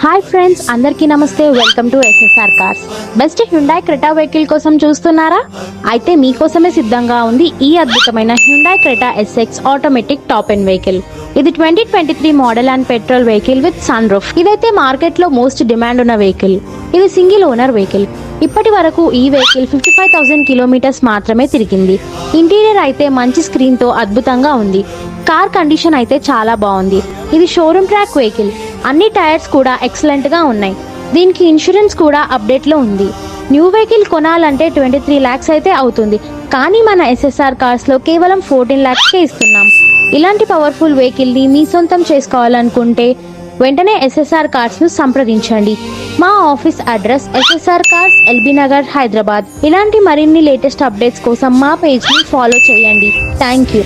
Hi friends, అందరికీ నమస్తే. Welcome to SSR cars. Best Hyundai Creta vehicle కోసం చూస్తున్నారా? అయితే మీకోసమే సిద్ధంగా ఉంది ఈ అద్భుతమైన Hyundai Creta SX automatic top end vehicle. ఇది 2023 model and petrol vehicle with sunroof. ఇదైతే మార్కెట్ లో మోస్ట్ డిమాండ్ ఉన్న వెహికల్. ఇది సింగిల్ ఓనర్ వెహికల్. ఇప్పటి వరకు ఈ వెహికల్ 55,000 కిలోమీటర్స్ మాత్రమే తిరిగింది. ఇంటీరియర్ అయితే మంచి స్క్రీన్ తో అద్భుతంగా ఉంది. కార్ కండిషన్ అయితే చాలా బాగుంది. ఇది షోరూమ్ ట్రాక్ వెహికల్. అన్ని టైర్స్ కూడా ఎక్సలెంట్ గా ఉన్నాయి. దీనికి ఇన్సూరెన్స్ కూడా అప్డేట్ లో ఉంది. న్యూ వెహికల్ కొనాలంటే 23 lakhs అయితే అవుతుంది. కానీ మన ఎస్ఎస్ఆర్ కార్స్ లో కేవలం 14 lakhs కే ఇస్తున్నాం. ఇలాంటి పవర్ఫుల్ వెహికల్ ని మీ సొంతం చేసుకోవాలనుకుంటే వెంటనే ఎస్ఎస్ఆర్ కార్స్ ను సంప్రదించండి. మా office address SSR cars, LB Nagar, Hyderabad. ఇలాంటి మరిన్ని లేటెస్ట్ అప్డేట్స్ కోసం మా పేజ్ ని ఫాలో చేయండి. Thank you.